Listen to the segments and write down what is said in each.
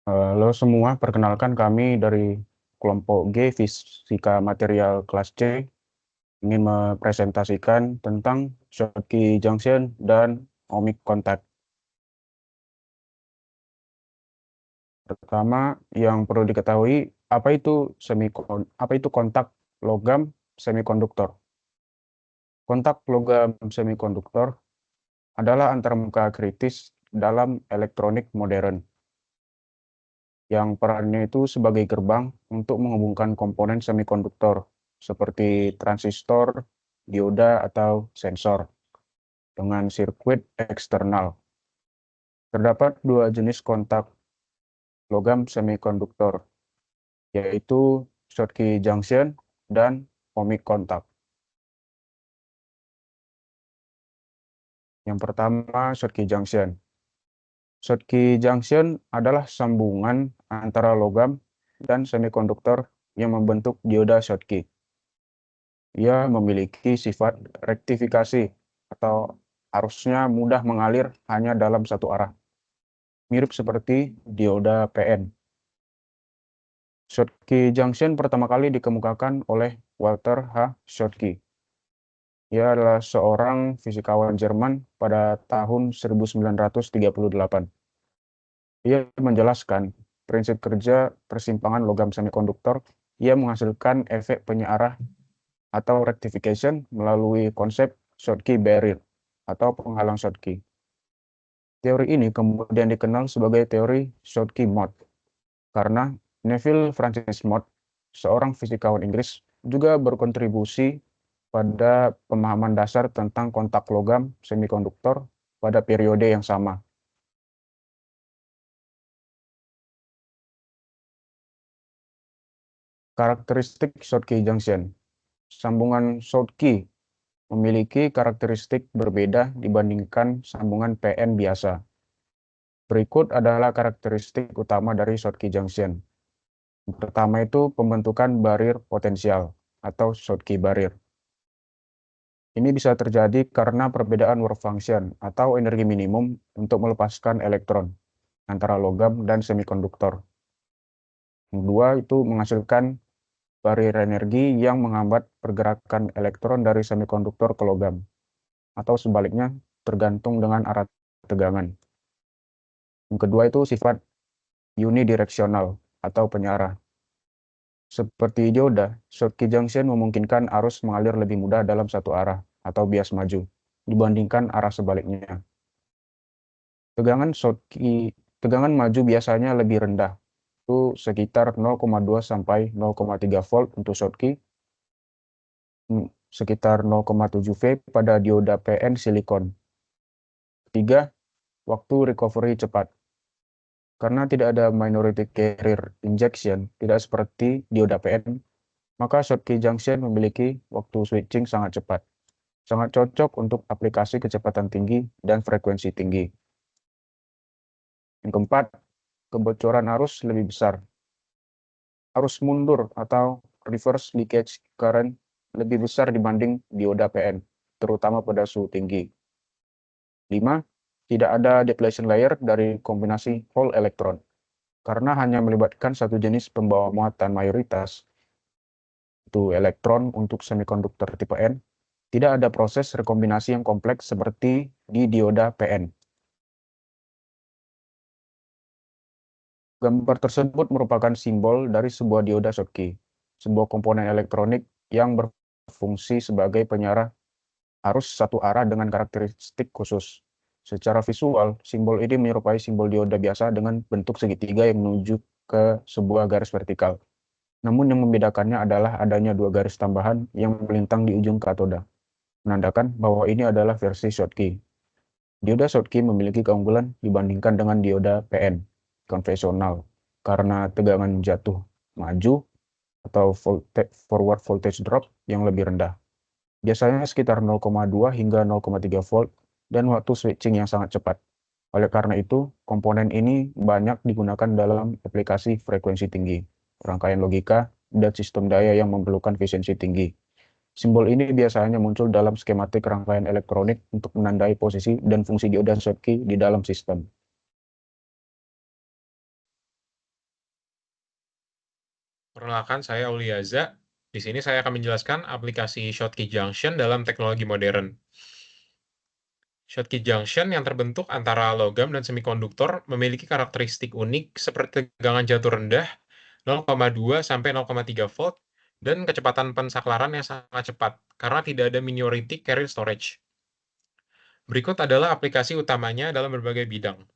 Halo semua, perkenalkan kami dari kelompok G Fisika Material kelas C ingin mempresentasikan tentang Schottky Junction dan ohmic contact. Pertama, yang perlu diketahui apa itu kontak logam semikonduktor. Kontak logam semikonduktor adalah antarmuka kritis dalam elektronik modern, yang perannya itu sebagai gerbang untuk menghubungkan komponen semikonduktor seperti transistor, dioda, atau sensor dengan sirkuit eksternal. Terdapat dua jenis kontak logam semikonduktor, yaitu Schottky junction dan ohmic contact. Yang pertama, Schottky junction. Schottky junction adalah sambungan antara logam dan semikonduktor yang membentuk dioda Schottky. Ia memiliki sifat rektifikasi atau arusnya mudah mengalir hanya dalam satu arah, mirip seperti dioda PN. Schottky junction pertama kali dikemukakan oleh Walter H. Schottky. Ia adalah seorang fisikawan Jerman pada tahun 1938. Ia menjelaskan prinsip kerja persimpangan logam semikonduktor yang menghasilkan efek penyearah atau rectification melalui konsep Schottky barrier atau penghalang Schottky. Teori ini kemudian dikenal sebagai teori Schottky mode karena Neville Francis Mott, seorang fisikawan Inggris, juga berkontribusi pada pemahaman dasar tentang kontak logam semikonduktor pada periode yang sama. Karakteristik Schottky junction. Sambungan Schottky memiliki karakteristik berbeda dibandingkan sambungan PN biasa. Berikut adalah karakteristik utama dari Schottky junction. Yang pertama itu pembentukan barrier potensial atau Schottky barrier. Ini bisa terjadi karena perbedaan work function atau energi minimum untuk melepaskan elektron antara logam dan semikonduktor. Yang kedua itu menghasilkan barrier energi yang menghambat pergerakan elektron dari semikonduktor ke logam, atau sebaliknya tergantung dengan arah tegangan. Yang kedua itu sifat unidireksional atau penyarah. Seperti dioda, Schottky junction memungkinkan arus mengalir lebih mudah dalam satu arah atau bias maju dibandingkan arah sebaliknya. Tegangan maju biasanya lebih rendah, itu sekitar 0,2 sampai 0,3 volt untuk Schottky, sekitar 0,7 V pada dioda PN silikon. Ketiga, waktu recovery cepat. Karena tidak ada minority carrier injection, tidak seperti dioda PN, maka Schottky junction memiliki waktu switching sangat cepat. Sangat cocok untuk aplikasi kecepatan tinggi dan frekuensi tinggi. Yang keempat, kebocoran arus lebih besar. Arus mundur atau reverse leakage current lebih besar dibanding dioda PN, terutama pada suhu tinggi. 5. Tidak ada depletion layer dari kombinasi hole elektron. Karena hanya melibatkan satu jenis pembawa muatan mayoritas, itu elektron untuk semikonduktor tipe N, tidak ada proses rekombinasi yang kompleks seperti di dioda PN. Gambar tersebut merupakan simbol dari sebuah dioda Schottky, sebuah komponen elektronik yang berfungsi sebagai penyarah arus satu arah dengan karakteristik khusus. Secara visual, simbol ini menyerupai simbol dioda biasa dengan bentuk segitiga yang menuju ke sebuah garis vertikal. Namun yang membedakannya adalah adanya dua garis tambahan yang melintang di ujung katoda, menandakan bahwa ini adalah versi Schottky. Dioda Schottky memiliki keunggulan dibandingkan dengan dioda PN konvensional karena tegangan jatuh maju atau forward voltage drop yang lebih rendah, biasanya sekitar 0,2 hingga 0,3 volt, dan waktu switching yang sangat cepat. Oleh karena itu, komponen ini banyak digunakan dalam aplikasi frekuensi tinggi, rangkaian logika, dan sistem daya yang memerlukan efisiensi tinggi. Simbol ini biasanya muncul dalam skematik rangkaian elektronik untuk menandai posisi dan fungsi dioda Schottky di dalam sistem. Perkenalkan, saya Auliaza. Di sini saya akan menjelaskan aplikasi Schottky Junction dalam teknologi modern. Schottky Junction yang terbentuk antara logam dan semikonduktor memiliki karakteristik unik seperti tegangan jatuh rendah 0,2 sampai 0,3 volt dan kecepatan pensaklaran yang sangat cepat karena tidak ada minority carrier storage. Berikut adalah aplikasi utamanya dalam berbagai bidang.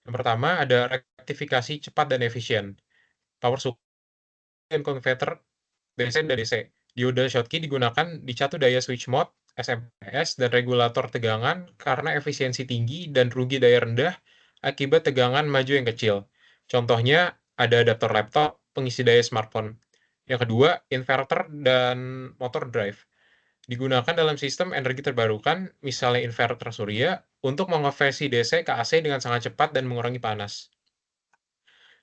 Yang pertama ada rektifikasi cepat dan efisien. Power supply dan converter DC dan DC. Dioda Schottky digunakan di catu daya switch mode, SMP/S, dan regulator tegangan karena efisiensi tinggi dan rugi daya rendah akibat tegangan maju yang kecil. Contohnya ada adaptor laptop, pengisi daya smartphone. Yang kedua, inverter dan motor drive. Digunakan dalam sistem energi terbarukan, misalnya inverter surya, untuk mengonversi DC ke AC dengan sangat cepat dan mengurangi panas.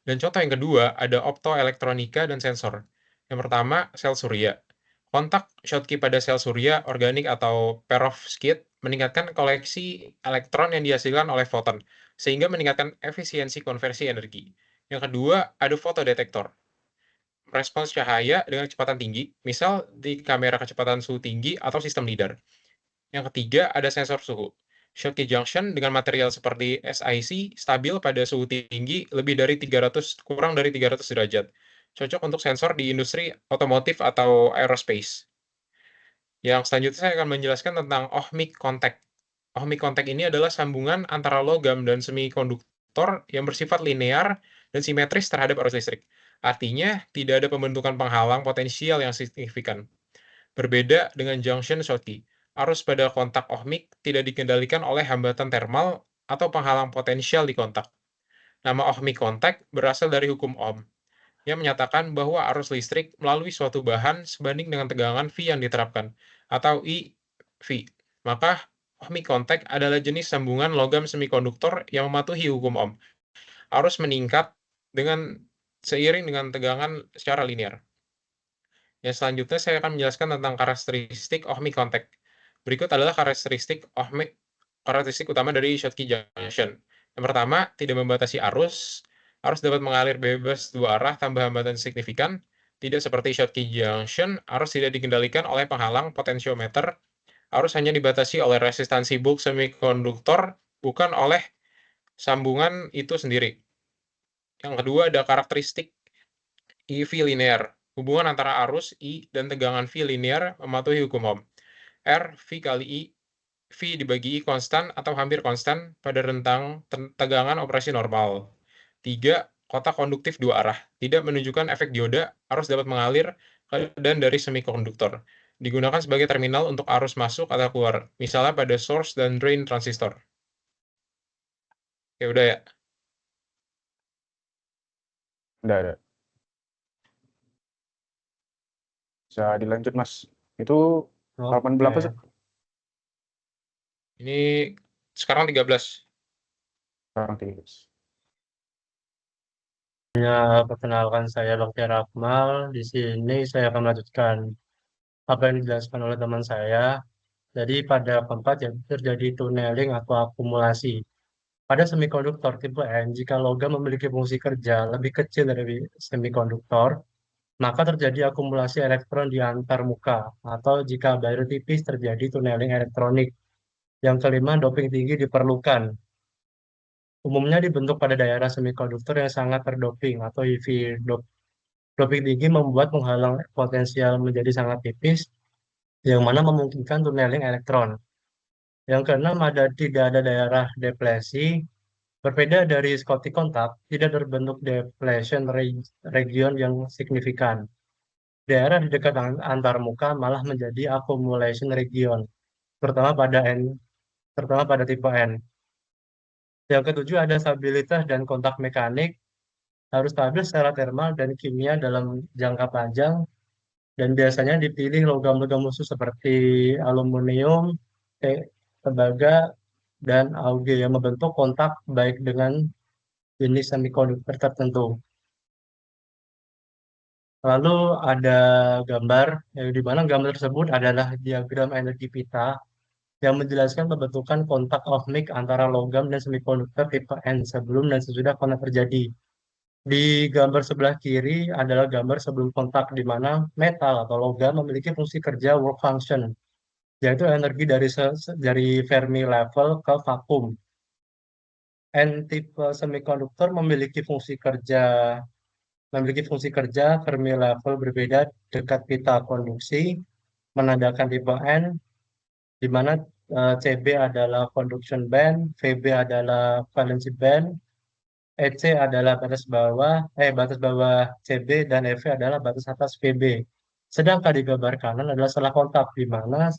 Dan contoh yang kedua, ada optoelektronika dan sensor. Yang pertama, sel surya. Kontak Schottky pada sel surya, organik atau perovskit, meningkatkan koleksi elektron yang dihasilkan oleh foton, sehingga meningkatkan efisiensi konversi energi. Yang kedua, ada fotodetektor. Respons cahaya dengan kecepatan tinggi, misal di kamera kecepatan suhu tinggi atau sistem LIDAR. Yang ketiga, ada sensor suhu. Schottky Junction dengan material seperti SiC stabil pada suhu tinggi lebih dari 300 kurang dari 300 derajat. Cocok untuk sensor di industri otomotif atau aerospace. Yang selanjutnya saya akan menjelaskan tentang ohmic contact. Ohmic contact ini adalah sambungan antara logam dan semikonduktor yang bersifat linear dan simetris terhadap arus listrik. Artinya, tidak ada pembentukan penghalang potensial yang signifikan. Berbeda dengan junction Schottky, arus pada kontak ohmik tidak dikendalikan oleh hambatan termal atau penghalang potensial di kontak. Nama ohmic contact berasal dari hukum Ohm, yang menyatakan bahwa arus listrik melalui suatu bahan sebanding dengan tegangan V yang diterapkan, atau IV. Maka, ohmic contact adalah jenis sambungan logam semikonduktor yang mematuhi hukum Ohm. Arus meningkat seiring dengan tegangan secara linear. Yang selanjutnya saya akan menjelaskan tentang karakteristik ohmic contact. Berikut adalah karakteristik utama dari Schottky Junction. Yang pertama, tidak membatasi arus. Arus dapat mengalir bebas dua arah tanpa hambatan signifikan. Tidak seperti Schottky Junction, arus tidak dikendalikan oleh penghalang potensiometer. Arus hanya dibatasi oleh resistansi bulk semikonduktor, bukan oleh sambungan itu sendiri. Yang kedua ada karakteristik IV linear. Hubungan antara arus I dan tegangan V linear mematuhi hukum Ohm. R, V kali I, V dibagi I konstan atau hampir konstan pada rentang tegangan operasi normal. 3. Kotak konduktif dua arah. Tidak menunjukkan efek dioda, arus dapat mengalir ke dan dari semikonduktor. Digunakan sebagai terminal untuk arus masuk atau keluar, misalnya pada source dan drain transistor. Ya udah ya. Udah. Bisa dilanjut, Mas. Itu halaman berapa sih? Ini sekarang 13. Sekarang 13. Perkenalkan saya Dr. Akmal. Di sini saya akan melanjutkan apa yang dijelaskan oleh teman saya. Jadi pada keempat ya terjadi tunneling atau akumulasi. Pada semikonduktor tipe N, jika logam memiliki fungsi kerja lebih kecil dari semikonduktor, maka terjadi akumulasi elektron di antar muka. Atau jika barrier tipis terjadi tunneling elektronik. Yang kelima, doping tinggi diperlukan. Umumnya dibentuk pada daerah semikonduktor yang sangat terdoping atau EV doping tinggi membuat penghalang potensial menjadi sangat tipis, yang mana memungkinkan tunneling elektron. Yang keenam, tidak ada daerah deplesi. Berbeda dari Schottky kontak, tidak terbentuk depletion region yang signifikan. Daerah di dekat antar muka malah menjadi accumulation region, terutama pada tipe N. Yang ketujuh, ada stabilitas dan kontak mekanik harus stabil secara termal dan kimia dalam jangka panjang, dan biasanya dipilih logam-logam khusus seperti aluminium, tembaga, dan auge yang membentuk kontak baik dengan jenis semikonduktor tertentu. Lalu ada gambar, di mana gambar tersebut adalah diagram energi pita yang menjelaskan pembentukan kontak ohmik antara logam dan semikonduktor tipe N sebelum dan sesudah kontak terjadi. Di gambar sebelah kiri adalah gambar sebelum kontak di mana metal atau logam memiliki fungsi kerja work function, yaitu energi dari Fermi level ke vakum. N tipe semikonduktor memiliki fungsi kerja Fermi level berbeda dekat pita konduksi, menandakan tipe N, di mana CB adalah conduction band, VB adalah valence band, EC adalah batas bawah CB, dan EV adalah batas atas VB. Sedangkan di gambar kanan adalah setelah kontak, di mana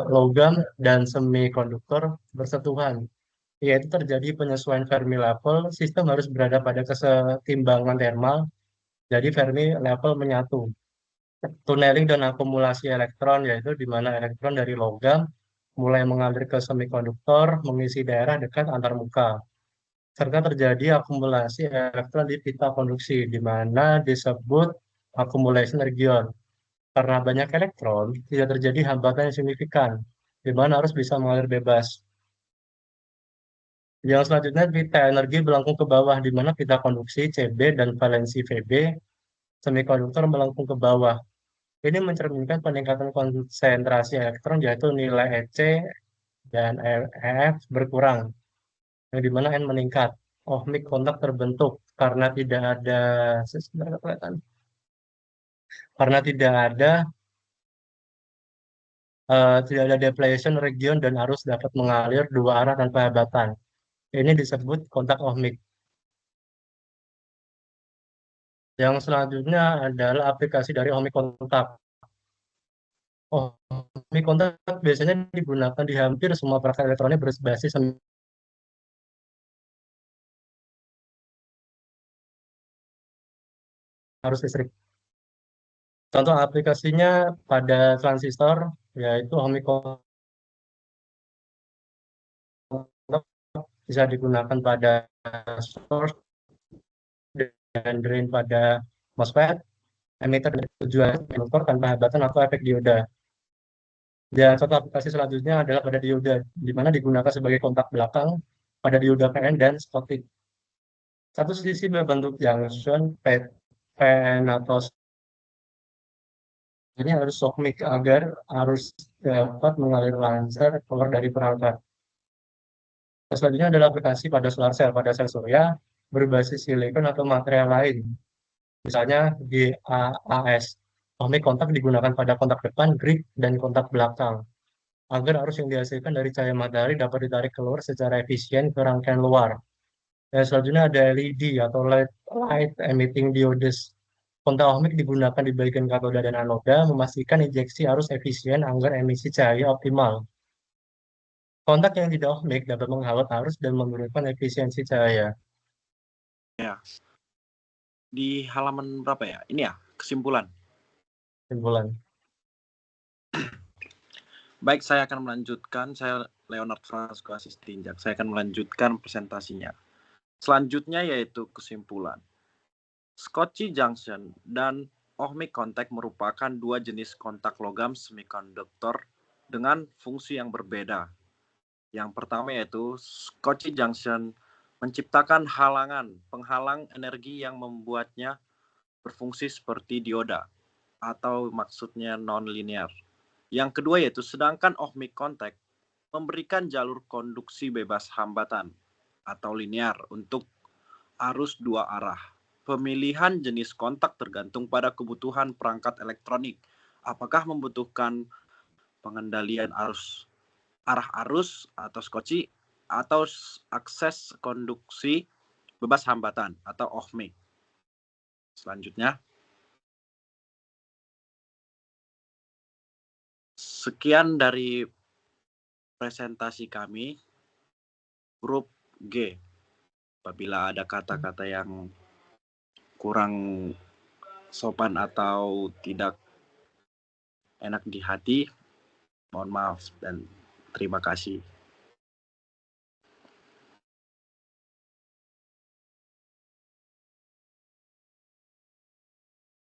logam dan semikonduktor bersentuhan, yaitu terjadi penyesuaian Fermi level, sistem harus berada pada kesetimbangan thermal, jadi Fermi level menyatu. Tunneling dan akumulasi elektron, yaitu di mana elektron dari logam mulai mengalir ke semikonduktor, mengisi daerah dekat antarmuka, serta terjadi akumulasi elektron di pita konduksi, di mana disebut accumulation region. Karena banyak elektron, tidak terjadi hambatan yang signifikan, di mana harus bisa mengalir bebas. Yang selanjutnya, pita energi melengkung ke bawah, di mana pita konduksi CB dan valensi VB semikonduktor melengkung ke bawah. Ini mencerminkan peningkatan konsentrasi elektron, yaitu nilai EC dan EF berkurang, yang dimana N meningkat. Ohmik kontak terbentuk karena tidak ada depletion region dan arus dapat mengalir dua arah tanpa hambatan. Ini disebut kontak ohmik. Yang selanjutnya adalah aplikasi dari ohmik kontak. Ohmik kontak biasanya digunakan di hampir semua perangkat elektronik berbasis arus listrik. Contoh aplikasinya pada transistor, yaitu ohmik kontak bisa digunakan pada source dan drain pada MOSFET, emitter dan tujuan induktor tanpa hambatan atau efek dioda. Dan satu aplikasi selanjutnya adalah pada dioda, di mana digunakan sebagai kontak belakang pada dioda PN dan Schottky. Satu sisi berbentuk junction PN atau ini harus ohmik agar arus dapat mengalir lancar keluar dari perangkat. Selanjutnya adalah aplikasi pada solar cell, pada sel surya berbasis silikon atau material lain, misalnya GaAs. Ohmik kontak digunakan pada kontak depan, grid, dan kontak belakang, agar arus yang dihasilkan dari cahaya matahari dapat ditarik keluar secara efisien ke rangkaian luar. Dan selanjutnya ada LED atau light emitting diodes. Kontak ohmik digunakan di bagian katoda dan anoda, memastikan injeksi arus efisien agar emisi cahaya optimal. Kontak yang tidak ohmik dapat menghalau arus dan menurunkan efisiensi cahaya. Ya. Di halaman berapa ya? Ini ya, kesimpulan. Baik, saya akan melanjutkan. Saya Leonard Francisco Asistinjak. Saya akan melanjutkan presentasinya. Selanjutnya yaitu kesimpulan. Schottky junction dan ohmic contact merupakan dua jenis kontak logam semikonduktor dengan fungsi yang berbeda. Yang pertama yaitu Schottky junction menciptakan penghalang energi yang membuatnya berfungsi seperti dioda, atau maksudnya non-linear. Yang kedua yaitu sedangkan ohmic contact memberikan jalur konduksi bebas hambatan atau linear untuk arus dua arah. Pemilihan jenis kontak tergantung pada kebutuhan perangkat elektronik. Apakah membutuhkan pengendalian arah arus atau Schottky atau akses konduksi bebas hambatan atau ohmic. Selanjutnya, sekian dari presentasi kami, grup G. Apabila ada kata-kata yang kurang sopan atau tidak enak di hati, mohon maaf dan terima kasih.